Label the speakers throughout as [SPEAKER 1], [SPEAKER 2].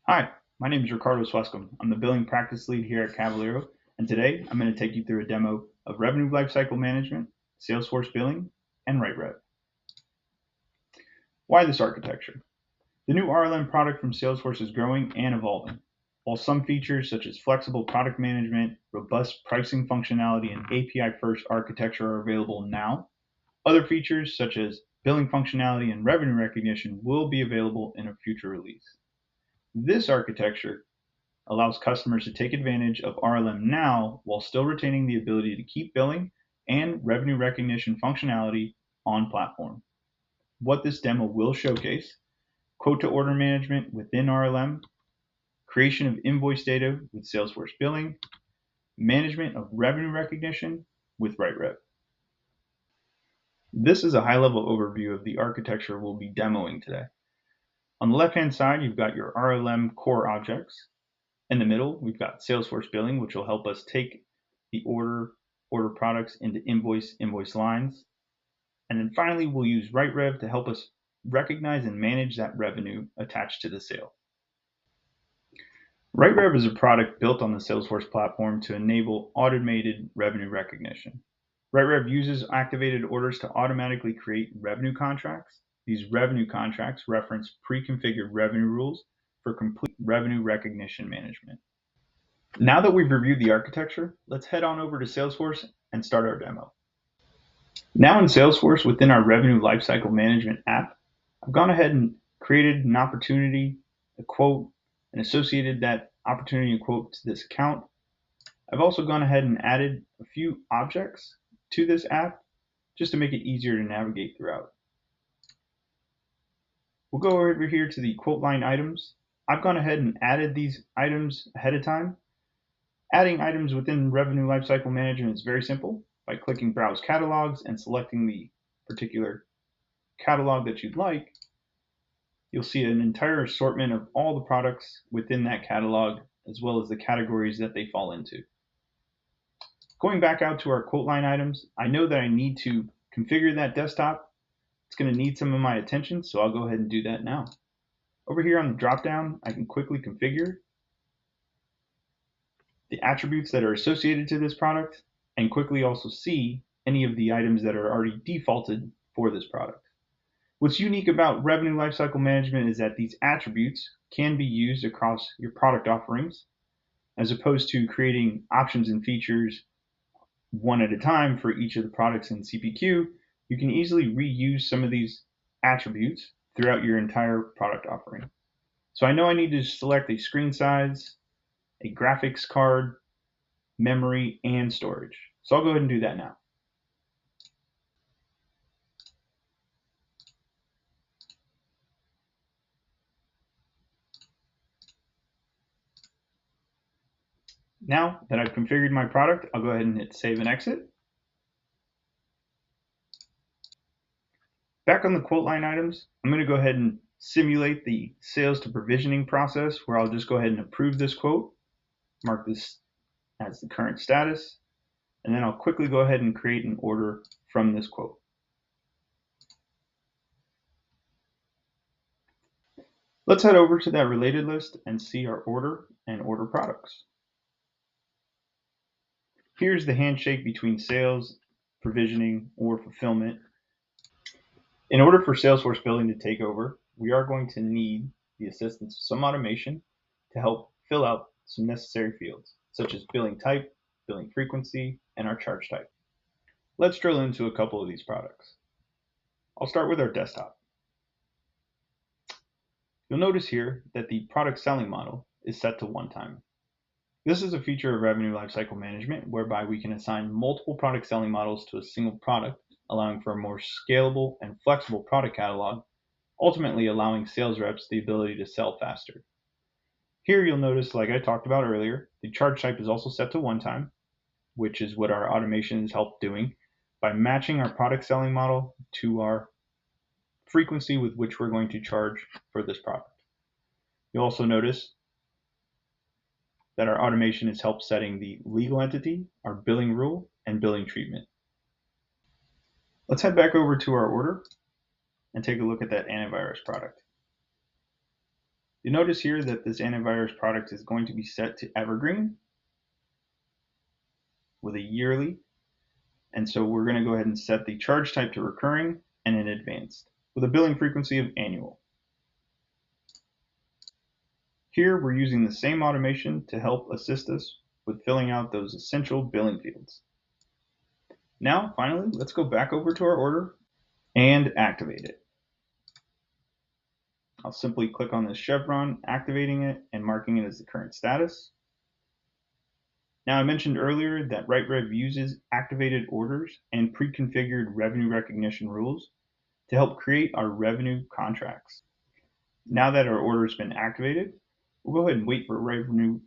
[SPEAKER 1] Hi, my name is Ricardo Swescom. I'm the billing practice lead here at Cavallero, and today I'm going to take you through a demo of Revenue Lifecycle Management, Salesforce Billing, and RightRev. Why this architecture? The new RLM product from Salesforce is growing and evolving. While some features such as flexible product management, robust pricing functionality, and API-first architecture are available now, other features such as billing functionality and revenue recognition will be available in a future release. This architecture allows customers to take advantage of RLM now while still retaining the ability to keep billing and revenue recognition functionality on platform. What this demo will showcase: quote to order management within RLM, creation of invoice data with Salesforce Billing, management of revenue recognition with RightRev. This is a high-level overview of the architecture we'll be demoing today. On the left-hand side, you've got your RLM core objects. In the middle, we've got Salesforce Billing, which will help us take the order products into invoice lines. And then finally, we'll use RightRev to help us recognize and manage that revenue attached to the sale. RightRev is a product built on the Salesforce platform to enable automated revenue recognition. RightRev uses activated orders to automatically create revenue contracts. These revenue contracts reference pre-configured revenue rules for complete revenue recognition management. Now that we've reviewed the architecture, let's head on over to Salesforce and start our demo. Now in Salesforce, within our Revenue Lifecycle Management app, I've gone ahead and created an opportunity, a quote, and associated that opportunity and quote to this account. I've also gone ahead and added a few objects to this app just to make it easier to navigate throughout. We'll go over here to the quote line items. I've gone ahead and added these items ahead of time. Adding items within Revenue Lifecycle Management is very simple. By clicking Browse Catalogs and selecting the particular catalog that you'd like, you'll see an entire assortment of all the products within that catalog, as well as the categories that they fall into. Going back out to our quote line items, I know that I need to configure that desktop. It's going to need some of my attention, so I'll go ahead and do that now. Over here on the drop-down, I can quickly configure the attributes that are associated to this product, and quickly also see any of the items that are already defaulted for this product. What's unique about Revenue Lifecycle Management is that these attributes can be used across your product offerings, as opposed to creating options and features one at a time for each of the products in CPQ. You can easily reuse some of these attributes throughout your entire product offering. So I know I need to select a screen size, a graphics card, memory, and storage. So I'll go ahead and do that now. Now that I've configured my product, I'll go ahead and hit save and exit. Back on the quote line items, I'm going to go ahead and simulate the sales to provisioning process, where I'll just go ahead and approve this quote, mark this as the current status, and then I'll quickly go ahead and create an order from this quote. Let's head over to that related list and see our order and order products. Here's the handshake between sales, provisioning, or fulfillment. In order for Salesforce Billing to take over, we are going to need the assistance of some automation to help fill out some necessary fields, such as billing type, billing frequency, and our charge type. Let's drill into a couple of these products. I'll start with our desktop. You'll notice here that the product selling model is set to one time. This is a feature of Revenue Lifecycle Management whereby we can assign multiple product selling models to a single product, allowing for a more scalable and flexible product catalog, ultimately allowing sales reps the ability to sell faster. Here you'll notice, like I talked about earlier, the charge type is also set to one time, which is what our automation has helped doing by matching our product selling model to our frequency with which we're going to charge for this product. You'll also notice that our automation has helped setting the legal entity, our billing rule, and billing treatment. Let's head back over to our order and take a look at that antivirus product. You'll notice here that this antivirus product is going to be set to evergreen with a yearly. And so we're going to go ahead and set the charge type to recurring and in advanced with a billing frequency of annual. Here we're using the same automation to help assist us with filling out those essential billing fields. Now, finally, let's go back over to our order and activate it. I'll simply click on this chevron, activating it and marking it as the current status. Now, I mentioned earlier that RightRev uses activated orders and pre-configured revenue recognition rules to help create our revenue contracts. Now that our order has been activated, we'll go ahead and wait for revenue.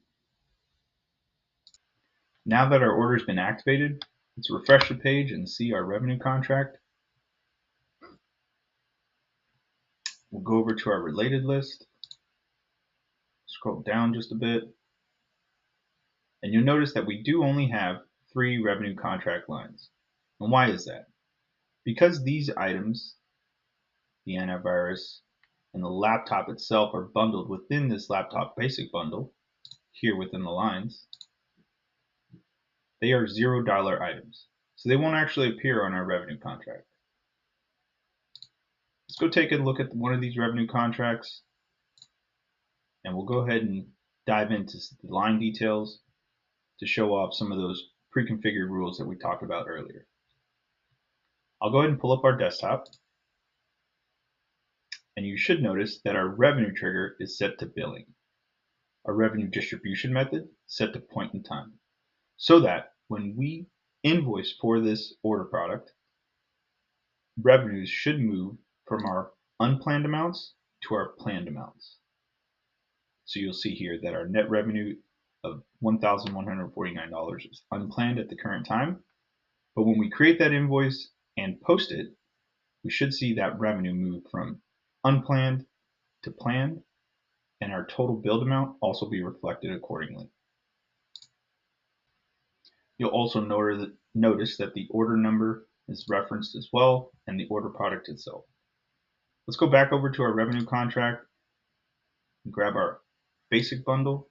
[SPEAKER 1] Now that our order has been activated, let's refresh the page and see our revenue contract. We'll go over to our related list, scroll down just a bit, and you'll notice that we do only have 3 revenue contract lines. And why is that? Because these items, the antivirus and the laptop itself, are bundled within this laptop basic bundle, here within the lines, they are $0 items. So they won't actually appear on our revenue contract. Let's go take a look at one of these revenue contracts, and we'll go ahead and dive into the line details to show off some of those pre-configured rules that we talked about earlier. I'll go ahead and pull up our desktop, and you should notice that our revenue trigger is set to billing. Our revenue distribution method is set to point in time, so that when we invoice for this order product, revenues should move from our unplanned amounts to our planned amounts. So you'll see here that our net revenue of $1,149 is unplanned at the current time. But when we create that invoice and post it, we should see that revenue move from unplanned to planned, and our total billed amount also be reflected accordingly. You'll also notice that the order number is referenced as well, and the order product itself. Let's go back over to our revenue contract and grab our basic bundle,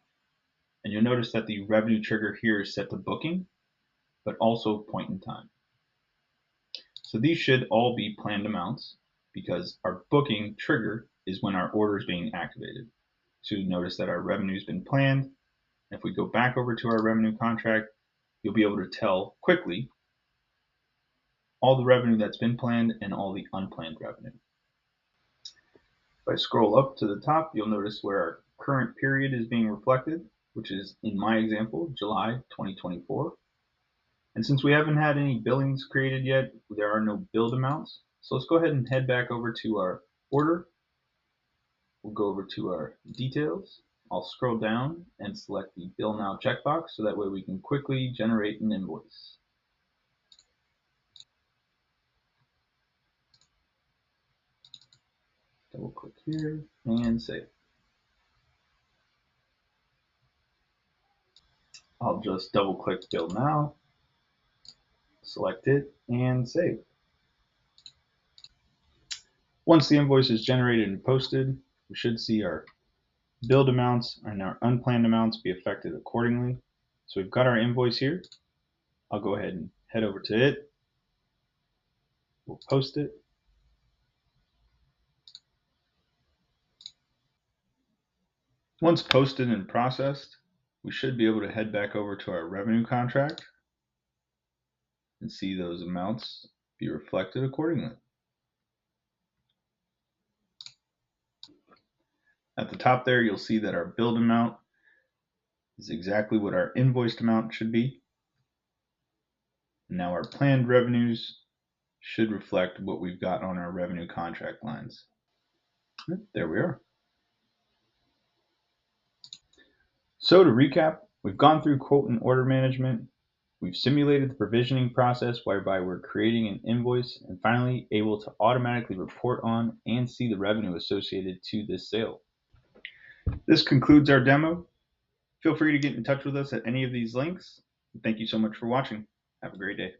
[SPEAKER 1] and you'll notice that the revenue trigger here is set to booking, but also point in time. So these should all be planned amounts because our booking trigger is when our order is being activated. So you notice that our revenue has been planned. If we go back over to our revenue contract, you'll be able to tell quickly all the revenue that's been planned and all the unplanned revenue. If I scroll up to the top, you'll notice where our current period is being reflected, which is, in my example, July 2024. And since we haven't had any billings created yet, there are no billed amounts. So let's go ahead and head back over to our order. We'll go over to our details. I'll scroll down and select the Bill Now checkbox so that way we can quickly generate an invoice. Double click here and save. I'll just double click Bill Now, select it, and save. Once the invoice is generated and posted, we should see our billed amounts and our unplanned amounts be affected accordingly. So we've got our invoice here. I'll go ahead and head over to it. We'll post it. Once posted and processed, we should be able to head back over to our revenue contract and see those amounts be reflected accordingly. At the top there, you'll see that our billed amount is exactly what our invoiced amount should be. And now our planned revenues should reflect what we've got on our revenue contract lines. There we are. So to recap, we've gone through quote and order management. We've simulated the provisioning process whereby we're creating an invoice and finally able to automatically report on and see the revenue associated to this sale. This concludes our demo. Feel free to get in touch with us at any of these links. Thank you so much for watching. Have a great day.